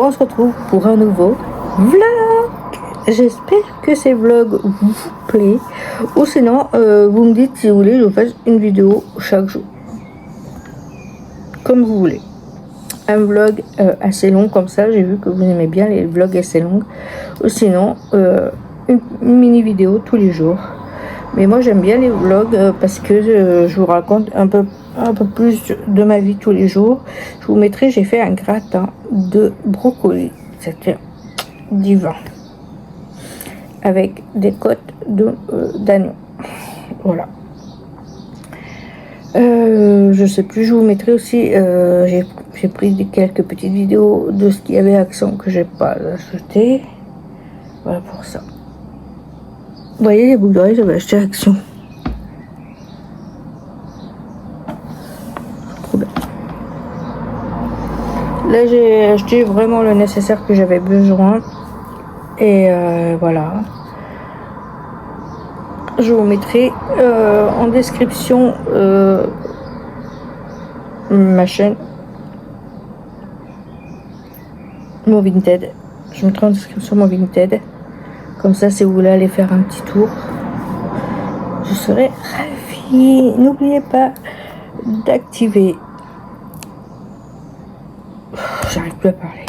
on se retrouve pour un nouveau vlog. J'espère que ces vlogs vous plaisent. Ou sinon, vous me dites si vous voulez que je fasse une vidéo chaque jour. Comme vous voulez. Un vlog assez long comme ça. J'ai vu que vous aimez bien les vlogs assez longs. Ou sinon, une mini vidéo tous les jours. Mais moi j'aime bien les vlogs parce que je vous raconte un peu plus de ma vie tous les jours. Je vous mettrai, j'ai fait un gratin de brocoli. C'était divin. Avec des côtes d'agneau. Voilà. Je sais plus, je vous mettrai aussi, j'ai pris quelques petites vidéos de ce qu'il y avait à Action que j'ai pas acheté. Voilà pour ça. Vous voyez les boucles d'oreilles, j'avais acheté à Action. Trop bien. Là j'ai acheté vraiment le nécessaire que j'avais besoin. Et voilà. Je vous mettrai en description ma chaîne, mon Vinted. Je mettrai en description mon Vinted. Comme ça, si vous voulez aller faire un petit tour, je serai ravie. N'oubliez pas d'activer. J'arrive plus à parler.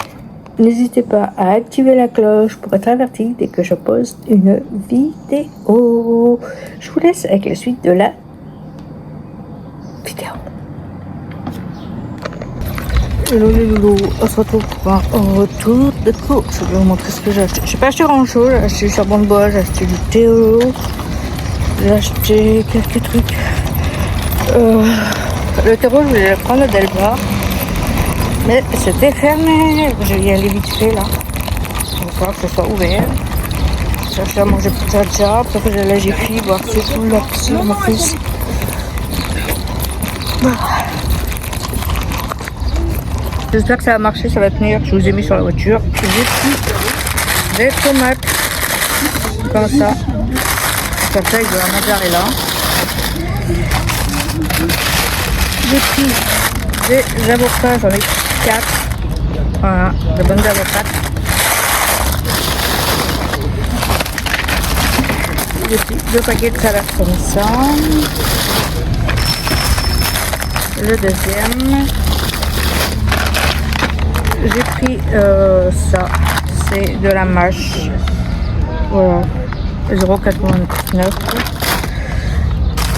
N'hésitez pas à activer la cloche pour être averti dès que je poste une vidéo. Je vous laisse avec la suite de la vidéo. Hello les loulous, on se retrouve pour un retour de course. Je vais vous montrer ce que j'ai acheté. J'ai pas acheté grand chose, j'ai acheté du charbon de bois, j'ai acheté du théo, j'ai acheté quelques trucs. Le terreau, je voulais le prendre à Delbar. Mais c'était fermé. Je vais y aller vite fait là. Il va falloir que ce soit ouvert. J'ai acheté à manger pour Jaja. Après que j'allais à Jiffy voir si tout là sur mon fils. J'espère que ça va marcher, ça va tenir. Je vous ai mis sur la voiture. J'ai pris des tomates. Comme ça. Comme ça avec de la mozzarella. J'ai pris des avocats, j'en ai 4. Voilà, de bonnes avocats. J'ai pris 2 paquets de salade comme ça. Le deuxième. J'ai pris ça. C'est de la mâche. Voilà. 0,99.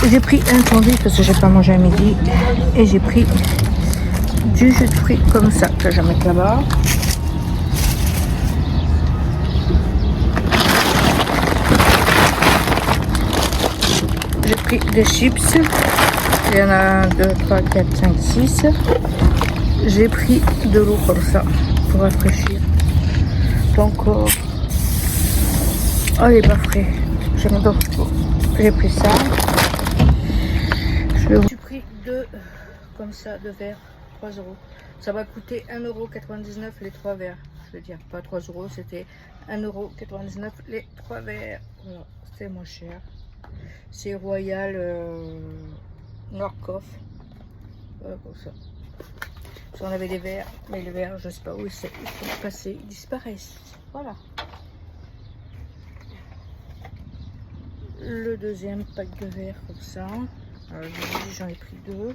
J'ai pris un sandwich parce que j'ai pas mangé à midi. Et j'ai pris du jus de fruits comme ça que je vais mettre là-bas. J'ai pris des chips. Il y en a 2, 3, 4, 5, 6. J'ai pris de l'eau comme ça pour rafraîchir. Donc, oh, il est pas frais. J'ai pris ça. J'ai pris 2 comme ça, 2 verres, 3 euros. Ça va coûter 1,99 € les 3 verres. Je veux dire, pas 3 euros, c'était 1,99 € les 3 verres. Voilà, c'était moins cher. C'est Royal Norcoff. Voilà, comme ça. Si on avait des verres, mais les verres, je sais pas où ils sont passés, ils disparaissent. Voilà. Le deuxième pack de verres comme ça. J'en ai pris 2.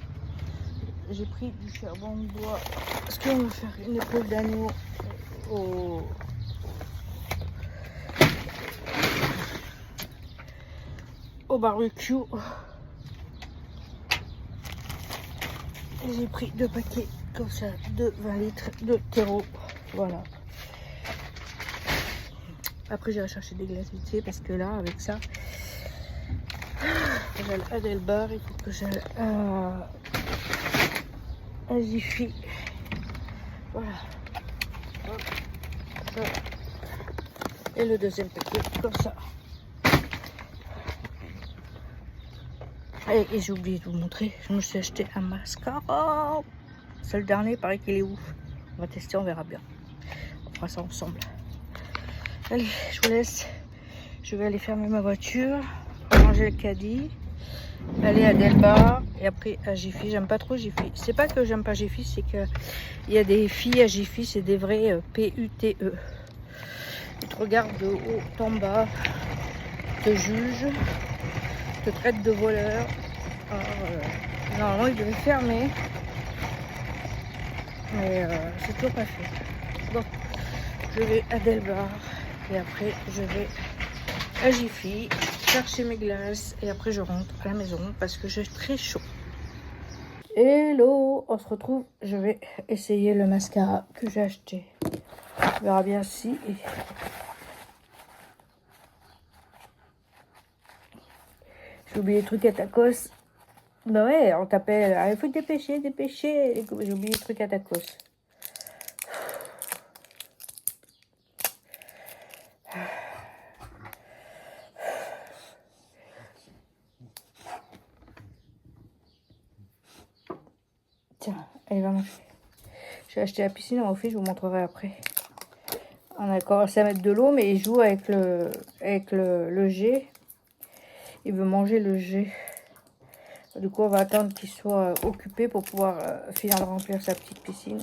J'ai pris du charbon de bois parce qu'on va faire une épaule d'agneau au barbecue. J'ai pris 2 paquets comme ça de 20 litres de terreau. Voilà. Après j'ai cherché des glaces vite parce que là avec ça j'allais à Delbar, il faut que j'aille à Jiffy. Voilà. Et le deuxième paquet comme ça. Et j'ai oublié de vous montrer, je me suis acheté un mascara. C'est le dernier, il paraît qu'il est ouf. On va tester, on verra bien. On fera ça ensemble. Allez, je vous laisse. Je vais aller fermer ma voiture, ranger le caddie. aller à Delbar et après à Jiffy. J'aime pas trop Jiffy. C'est pas que j'aime pas Jiffy, c'est que il y a des filles à Jiffy, c'est des vrais PUTE. Ils te regardent de haut en bas, te jugent, te traitent de voleur. Alors, normalement, ils devaient fermer, mais c'est toujours pas fait. Donc, je vais à Delbar et après, je vais à Jiffy chercher mes glaces et après, je rentre à la maison parce que j'ai très chaud. Hello, on se retrouve. Je vais essayer le mascara que j'ai acheté. On verra bien si. J'ai oublié le truc à tacos. Bah ouais, on t'appelle. Ah, il faut te dépêcher, dépêcher. J'ai oublié le truc à tacos. Tiens, elle va manger. J'ai acheté la piscine à mon fils, je vous montrerai après. On a commencé à mettre de l'eau, mais il joue avec le jet. Il veut manger le jet. Du coup, on va attendre qu'il soit occupé pour pouvoir finir de remplir sa petite piscine.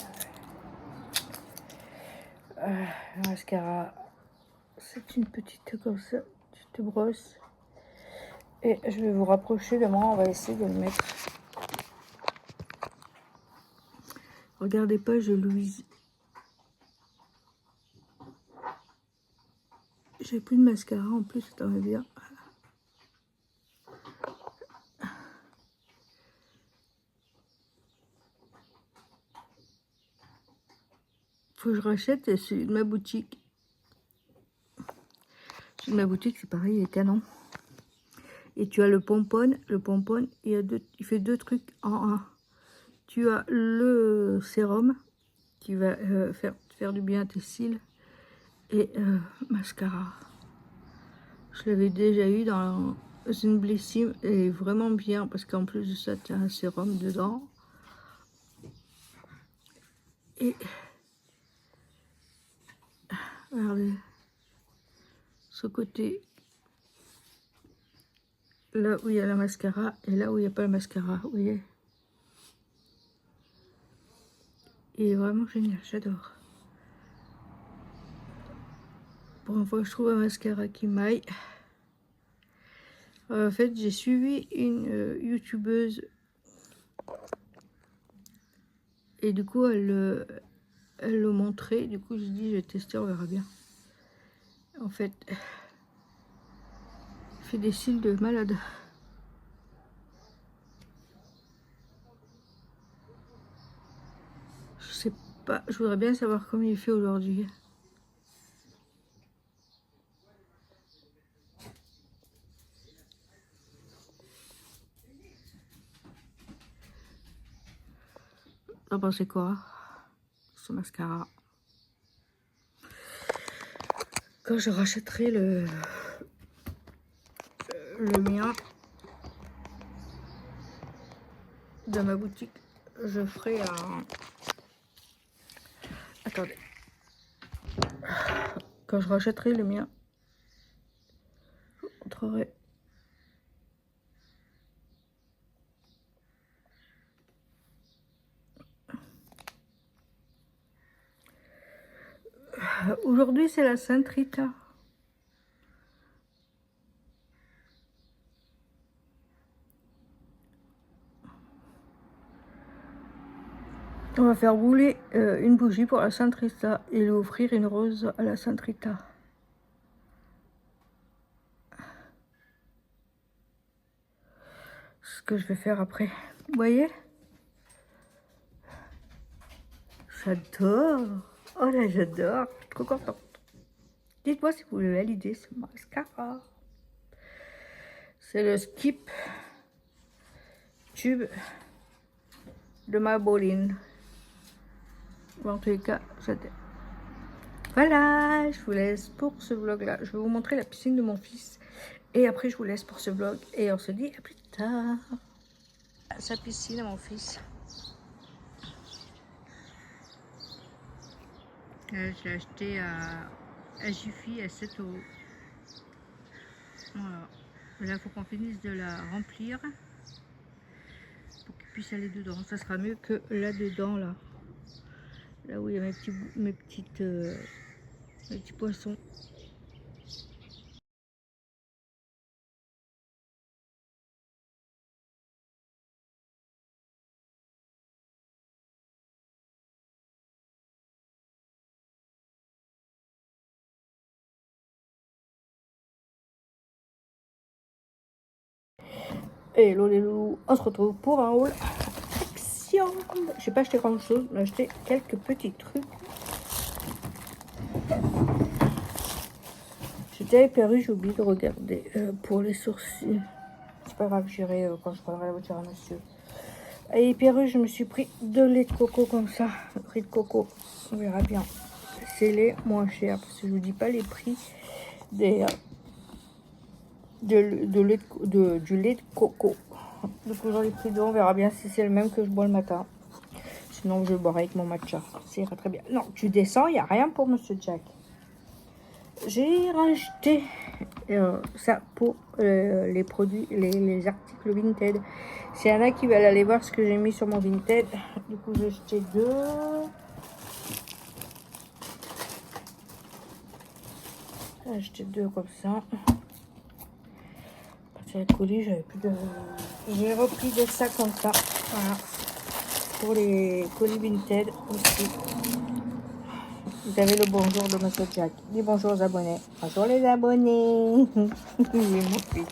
Le mascara, c'est une petite comme ça, petite brosse. Et je vais vous rapprocher de moi, on va essayer de le mettre. Regardez pas, je Louise. J'ai plus de mascara en plus, ça va bien. Faut que je rachète celui de ma boutique. Celui de ma boutique, c'est pareil, il est canon. Et tu as le pompon. Le pompon, il fait deux trucs en un. Tu as le sérum qui va faire du bien à tes cils. Et mascara. Je l'avais déjà eu dans une Blissim. Elle est vraiment bien parce qu'en plus de ça, tu as un sérum dedans. Et regardez, ce côté, là où il y a la mascara et là où il n'y a pas le mascara, vous voyez. Il est vraiment génial, j'adore. Pour une fois que je trouve un mascara qui m'aille. En fait, j'ai suivi une youtubeuse et du coup, elle le montrait. Du coup, j'ai dit, je vais tester, on verra bien. En fait, il fait des cils de malade. Je sais pas, je voudrais bien savoir comment il fait aujourd'hui. T'en pensez quoi, ce mascara? Quand je rachèterai le mien de ma boutique, je ferai un... Attendez. Quand je rachèterai le mien, je vous montrerai. Aujourd'hui, c'est la Sainte Rita. On va faire rouler une bougie pour la Sainte Rita et lui offrir une rose à la Sainte Rita. Ce que je vais faire après. Vous voyez? J'adore. Oh là, j'adore. Je suis trop contente. Dites-moi si vous voulez valider ce mascara. C'est le Skip Tube de Maybelline. En tous les cas, j'adore. Voilà, je vous laisse pour ce vlog-là. Je vais vous montrer la piscine de mon fils. Et après, je vous laisse pour ce vlog. Et on se dit à plus tard. Sa piscine à mon fils. Je l'ai acheté à Jiffy à 7 €. Voilà. Là, il faut qu'on finisse de la remplir pour qu'il puisse aller dedans. Ça sera mieux que là-dedans, là. Là où il y a mes petits poissons. Hello les loups, on se retrouve pour un haul action. J'ai pas acheté grand chose, mais acheté quelques petits trucs. J'étais hyper j'ai oublié de regarder pour les sourcils. C'est pas grave, j'irai quand je prendrai la voiture à monsieur. Et hyper je me suis pris 2 laits de coco comme ça, riz de coco, on verra bien. C'est les moins chers parce que je vous dis pas les prix des du lait de coco. Du coup, j'en ai pris 2, on verra bien si c'est le même que je bois le matin. Sinon, je le boirai avec mon matcha. Ça ira très bien. Non, tu descends, il n'y a rien pour Monsieur Jack. J'ai racheté ça pour les produits, les articles Vinted. S'il y en a qui veulent aller voir ce que j'ai mis sur mon Vinted, du coup, j'ai acheté 2. J'ai acheté 2 comme ça. J'avais colis, j'avais plus de. J'ai repris des sacs comme ça. Voilà. Pour les colis Vinted aussi. Vous avez le bonjour de Monsieur Jack. Dis bonjour aux abonnés. Bonjour les abonnés. Oui, mon fils.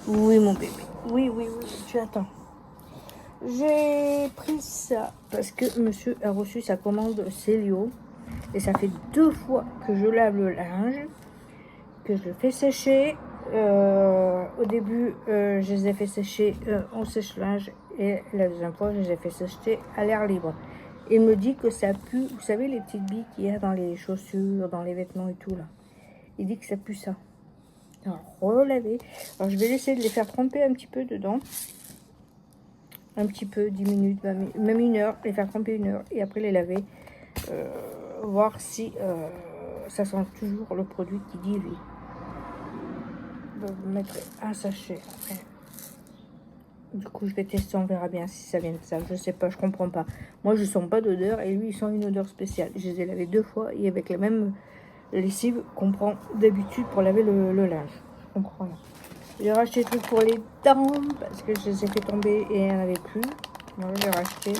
Oui, mon bébé. Oui, oui, oui, tu attends. J'ai pris ça parce que monsieur a reçu sa commande Célio. Et ça fait 2 fois que je lave le linge, que je le fais sécher. Au début, je les ai fait sécher en sèche-linge. Et la deuxième fois, je les ai fait sécher à l'air libre. Il me dit que ça pue, vous savez les petites billes qu'il y a dans les chaussures, dans les vêtements et tout là. Il dit que ça pue ça. Alors relaver. Alors je vais essayer de les faire tremper un petit peu dedans. Un petit peu, 10 minutes, 20 minutes, même 1 heure, les faire tremper 1 heure et après les laver. Voir si ça sent toujours le produit qui dit lui. Je vais mettre un sachet après. Du coup, je vais tester, on verra bien si ça vient de ça. Je sais pas, je comprends pas. Moi, je sens pas d'odeur et lui, il sent une odeur spéciale. Je les ai lavés 2 fois et avec la même lessive qu'on prend d'habitude pour laver le linge. Je comprends rien. J'ai racheté des trucs pour les dents parce que je les ai fait tomber et il n'y en avait plus. Moi, j'ai racheté.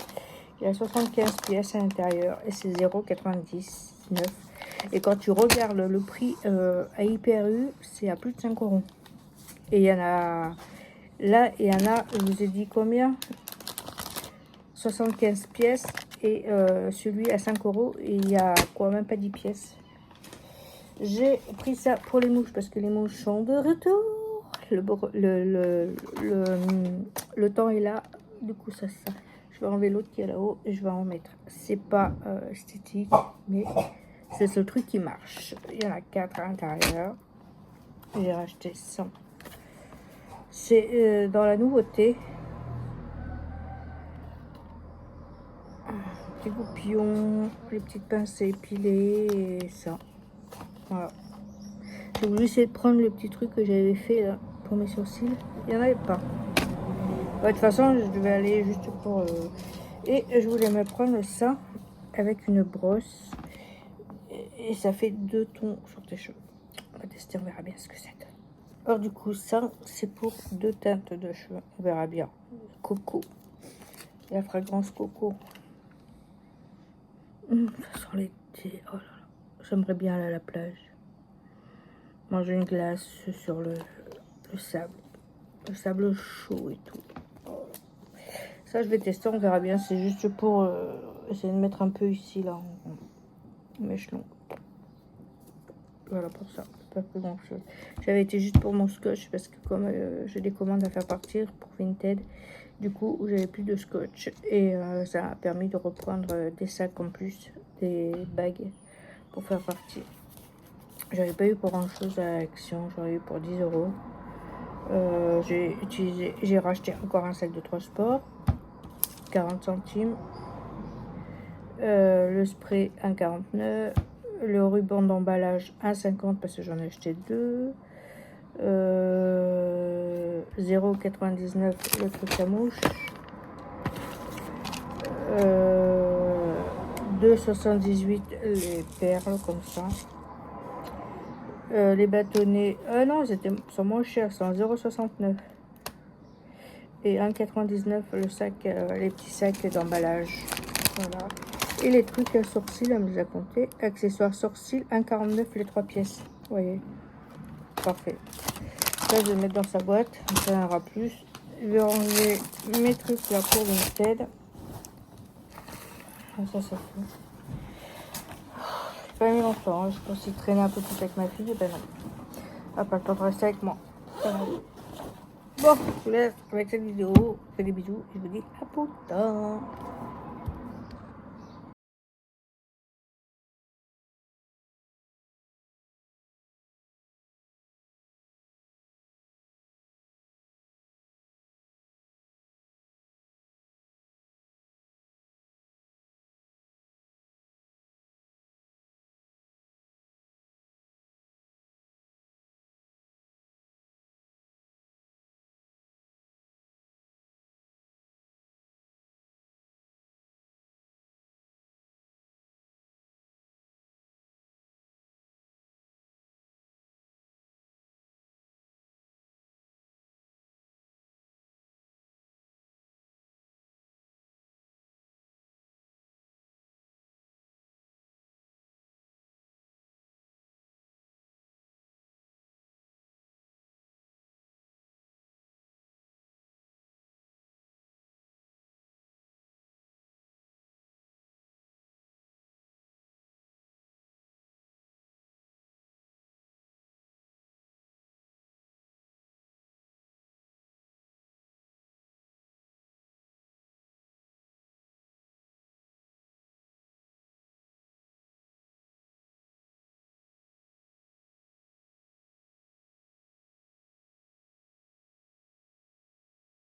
Il y a 75 pièces à l'intérieur et c'est 0,99. Et quand tu regardes le prix à Hyper U, c'est à plus de 5 euros. Et il y en a. Là, il y en a, je vous ai dit combien? 75 pièces et celui à 5 euros. Et il y a quoi, même pas 10 pièces. J'ai pris ça pour les mouches parce que les mouches sont de retour. Le temps est là. Du coup, ça. Je vais enlever l'autre qui est là-haut et je vais en mettre. C'est pas esthétique, mais c'est ce truc qui marche. Il y en a 4 à l'intérieur. J'ai racheté 100. C'est dans la nouveauté. Les goupillons, les petites pinces à épiler et ça. Voilà. J'ai voulu essayer de prendre le petit truc que j'avais fait là pour mes sourcils. Il n'y en avait pas. De toute façon, je devais aller juste pour... Et je voulais me prendre ça avec une brosse. Et ça fait 2 tons sur tes cheveux. On va tester, on verra bien ce que c'est. Alors du coup, ça, c'est pour 2 teintes de cheveux. On verra bien. Coco. La fragrance coco. Ça sent l'été. Oh là là. J'aimerais bien aller à la plage. Manger une glace sur le sable. Le sable chaud et tout. Ça, je vais tester, on verra bien. C'est juste pour essayer de mettre un peu ici, là, en mèche longue. Voilà pour ça, pas plus grand chose. J'avais été juste pour mon scotch parce que comme j'ai des commandes à faire partir pour Vinted, du coup j'avais plus de scotch et ça a permis de reprendre des sacs en plus, des bagues pour faire partir. J'avais pas eu pour grand chose à Action, j'aurais eu pour 10 euros. J'ai racheté encore un sac de 3 sports, 40 centimes. Le spray 1,49. Le ruban d'emballage 1,50 parce que j'en ai acheté 2. 0,99 le truc à mouche. 2,78 les perles comme ça. Les bâtonnets, non, ils sont moins chers, sont 0,69. Et 1,99 le sac, les petits sacs d'emballage. Voilà. Et les trucs à sourcils, elle me les a comptés. Accessoires sourcils, 1,49 les 3 pièces. Vous voyez. Parfait. Ça, je vais mettre dans sa boîte. Ça en aura plus. Je vais ranger mes trucs là pour Vinted. Ça fait. J'ai pas mis longtemps. Hein. Je pense qu'il traînait un peu plus avec ma fille. Et ben non. Elle n'a pas le temps de rester avec moi. Bon, je vous laisse avec cette vidéo. Je vous fais des bisous. Et je vous dis à plus tard.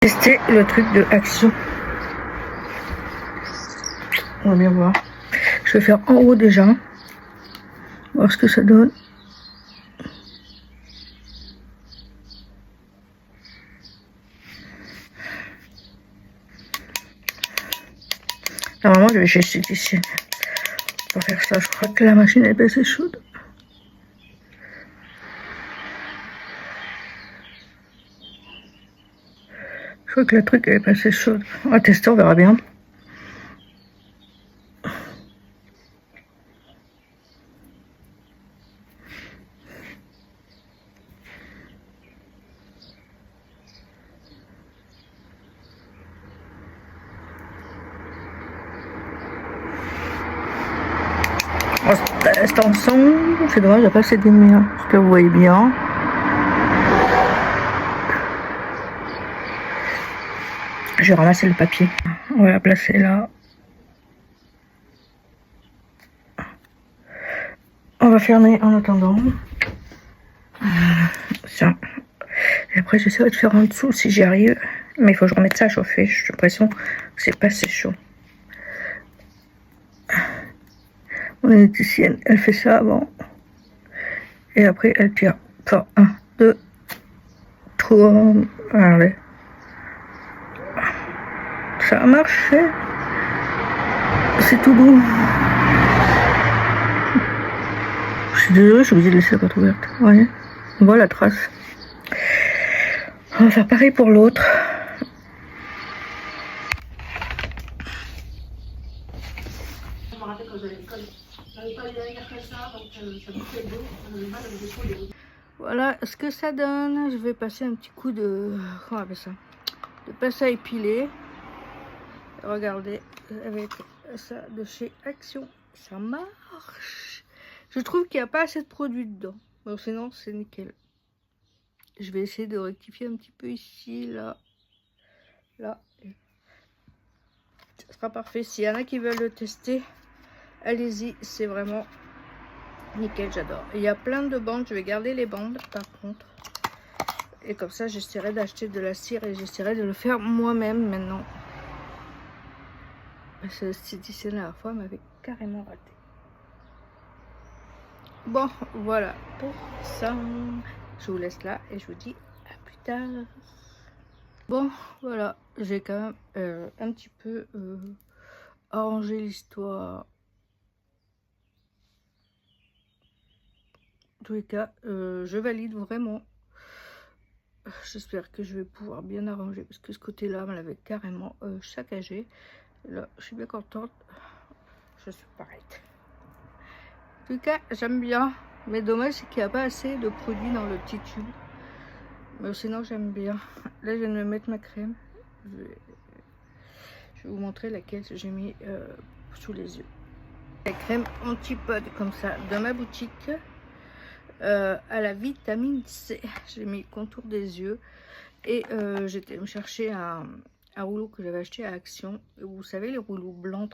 Tester le truc de Action. On va bien voir. Je vais faire en haut déjà. Voir ce que ça donne. Normalement, je vais chez esthéticienne. Pour faire ça, je crois que la machine est assez chaude. Je crois que le truc est assez chaud. On va tester, on verra bien. On se teste ensemble. C'est dommage, il n'y a pas assez de lumière. Parce que vous voyez bien. Je vais ramasser le papier. On va la placer là. On va fermer en attendant. Ça. Et après, j'essaierai de faire en dessous si j'y arrive. Mais il faut que je remette ça à chauffer. J'ai l'impression que c'est pas assez chaud. Mon électricienne, elle fait ça avant. Et après, elle tire. Enfin, 1, 2, 3. Allez. Ça a marché. C'est tout beau. Je suis désolée, je suis obligée de laisser la porte ouverte. Vous voyez, on voit la trace. On va faire pareil pour l'autre. Voilà ce que ça donne. Je vais passer un petit coup de... Comment on appelle ça? De pince à épiler. Regardez, avec ça de chez Action. Ça marche. Je trouve qu'il n'y a pas assez de produits dedans. Bon, sinon, c'est nickel. Je vais essayer de rectifier un petit peu ici, là. Là. Ça sera parfait. S'il y en a qui veulent le tester, allez-y. C'est vraiment nickel, j'adore. Il y a plein de bandes. Je vais garder les bandes, par contre. Et comme ça, j'essaierai d'acheter de la cire et j'essaierai de le faire moi-même maintenant. Parce que cette la dernière fois m'avait carrément raté. Bon, voilà pour ça. Je vous laisse là et je vous dis à plus tard. Bon, voilà, j'ai quand même un petit peu arrangé l'histoire. En tous les cas, je valide vraiment. J'espère que je vais pouvoir bien arranger parce que ce côté-là me l'avait carrément saccagé. Là, je suis bien contente. Je suis pareille. En tout cas, j'aime bien. Mais dommage, c'est qu'il n'y a pas assez de produits dans le petit tube. Mais sinon, j'aime bien. Là, je viens de me mettre ma crème. Je vais vous montrer laquelle j'ai mis sous les yeux. La crème anti-pod comme ça de ma boutique. À la vitamine C. J'ai mis le contour des yeux. Et j'étais me chercher un rouleau que j'avais acheté à Action. Vous savez, les rouleaux blancs,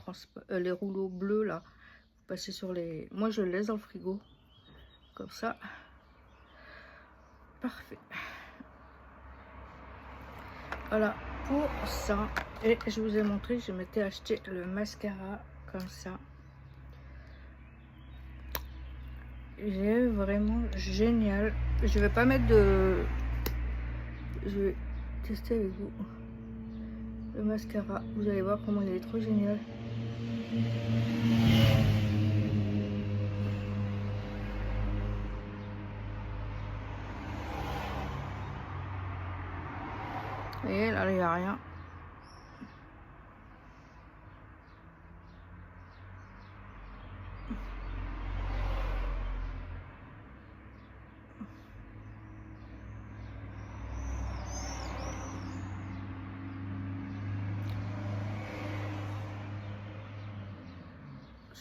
les rouleaux bleus là. Vous passez sur les... Moi, je le laisse dans le frigo. Comme ça. Parfait. Voilà pour ça. Et je vous ai montré, je m'étais acheté le mascara comme ça. Il est vraiment génial. Je vais pas mettre de... Je vais tester avec vous le mascara. Vous allez voir comment il est trop génial. Et là, il n'y a rien.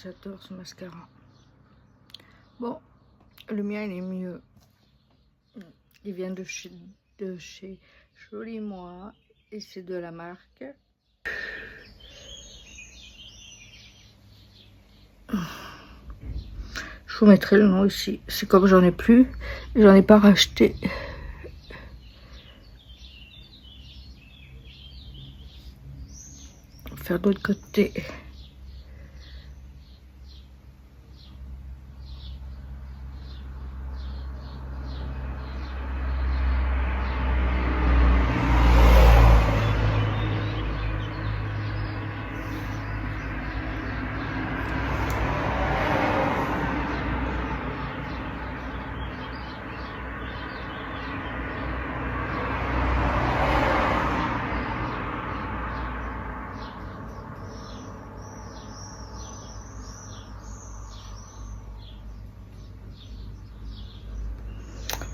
J'adore ce mascara. Bon, le mien il est mieux. Il vient de chez Joli Moi et c'est de la marque. Je vous mettrai le nom ici. C'est comme j'en ai plus, j'en ai pas racheté. Faire de l'autre côté.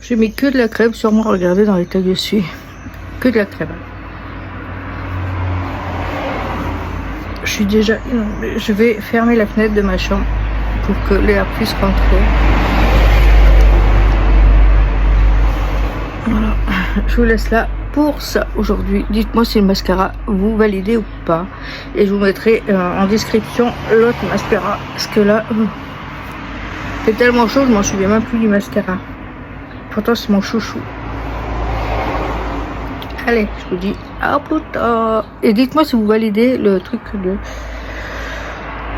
J'ai mis que de la crème sur moi, regardez dans l'état que je suis. Que de la crème. Je suis déjà... Je vais fermer la fenêtre de ma chambre pour que l'air puisse rentrer. Voilà. Je vous laisse là pour ça aujourd'hui. Dites-moi si le mascara vous validez ou pas. Et je vous mettrai en description l'autre mascara. Parce que là, c'est tellement chaud, je m'en souviens même plus du mascara. Pourtant, c'est mon chouchou. Allez, je vous dis à plus tard. Et dites-moi si vous validez le truc de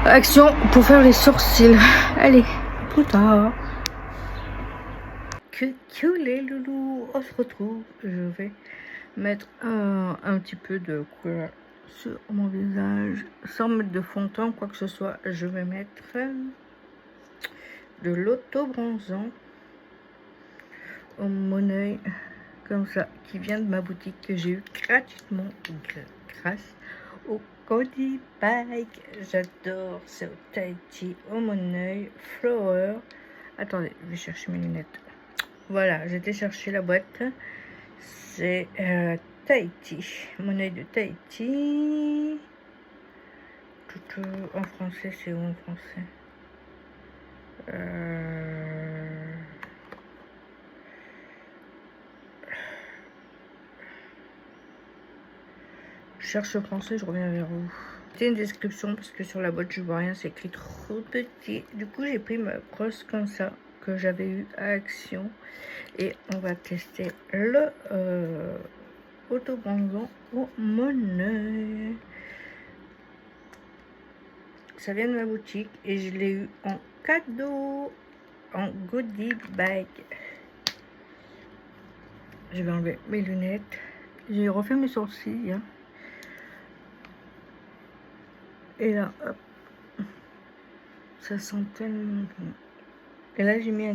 Action pour faire les sourcils. Allez, à plus tard. Coucou les loulous, on se retrouve. Je vais mettre un petit peu de couleur sur mon visage sans mettre de fond de teint ou quoi que ce soit. Je vais mettre de l'auto-bronzant au mon œil comme ça, qui vient de ma boutique que j'ai eu gratuitement grâce au Cody Bike. J'adore ce Tahiti au mon œil Flower. Attendez, je vais chercher mes lunettes. Voilà, j'ai été chercher la boîte. C'est Tahiti, mon œil de Tahiti. Tout en français, c'est où en français? Je cherche le français, je reviens vers vous. C'est une description parce que sur la boîte je vois rien, c'est écrit trop petit. Du coup j'ai pris ma brosse comme ça que j'avais eu à Action et on va tester le auto-bronzant au mon œil. Ça vient de ma boutique et je l'ai eu en cadeau, en goodie bag. Je vais enlever mes lunettes j'ai refait mes sourcils. Hein. Et là, hop, ça sent tellement bon. Et là, j'ai mis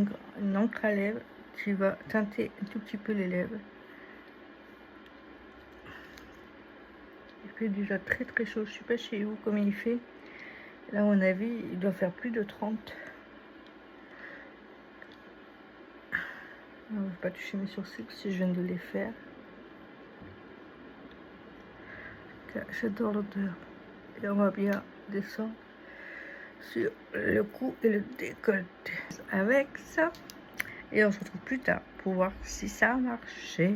une encre à lèvres qui va teinter un tout petit peu les lèvres. Il fait déjà très très chaud. Je ne sais pas chez vous combien il fait. Là, à mon avis, il doit faire plus de 30. Je ne vais pas toucher mes sourcils si je viens de les faire. J'adore l'odeur. Et on va bien descendre sur le cou et le décolleté. Avec ça. Et on se retrouve plus tard pour voir si ça a marché.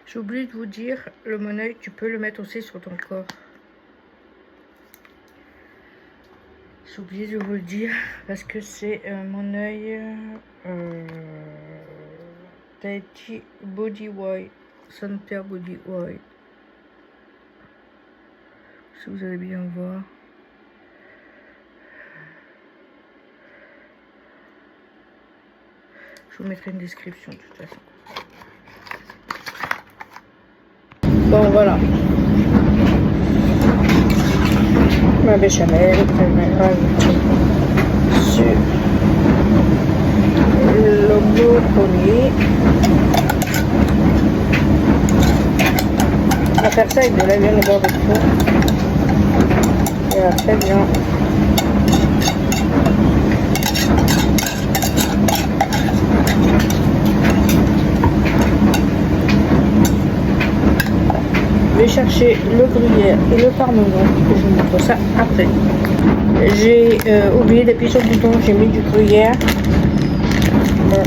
J'ai oublié de vous dire, le mon œil, tu peux le mettre aussi sur ton corps. J'ai oublié de vous le dire parce que c'est mon œil Tahiti Body White, Center Body White. Si vous allez bien voir. Je vous mettrai une description de toute façon. Bon voilà. Ma béchamel, elle m'a rajouté sur le brocoli. On va faire ça avec de la viande au bord de four. Et après bien. Je vais chercher le gruyère et le parmesan et je vous montre ça après. J'ai oublié d'appuyer sur le bouton, j'ai mis du gruyère. Bon.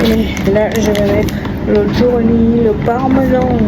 Et là je vais mettre le giorni, le parmesan.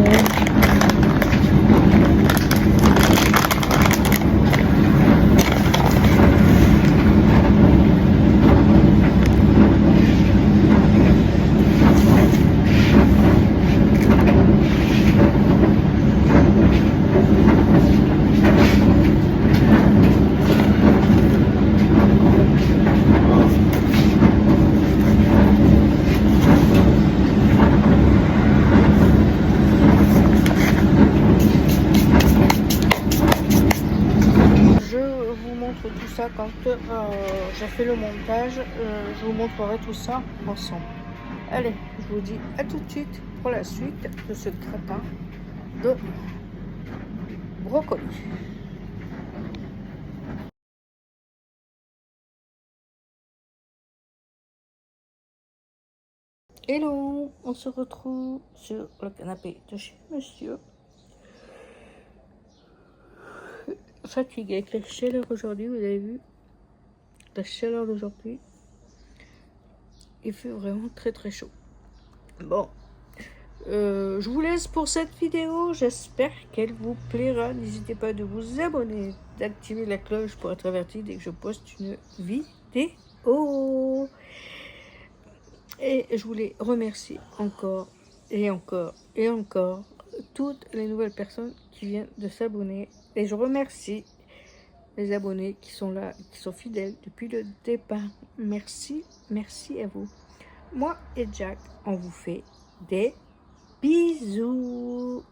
Tout ça quand j'ai fait le montage, je vous montrerai tout ça ensemble. Allez, je vous dis à tout de suite pour la suite de ce gratin de brocoli. Hello, on se retrouve sur le canapé de chez monsieur. Fatigué avec la chaleur aujourd'hui, vous avez vu la chaleur d'aujourd'hui. Il fait vraiment très très chaud. Bon, je vous laisse pour cette vidéo. J'espère qu'elle vous plaira. N'hésitez pas de vous abonner, d'activer la cloche pour être averti dès que je poste une vidéo. Et je voulais remercier encore et encore et encore toutes les nouvelles personnes qui viennent de s'abonner. Et je remercie les abonnés qui sont là, qui sont fidèles depuis le départ. Merci, merci à vous. Moi et Jack, on vous fait des bisous.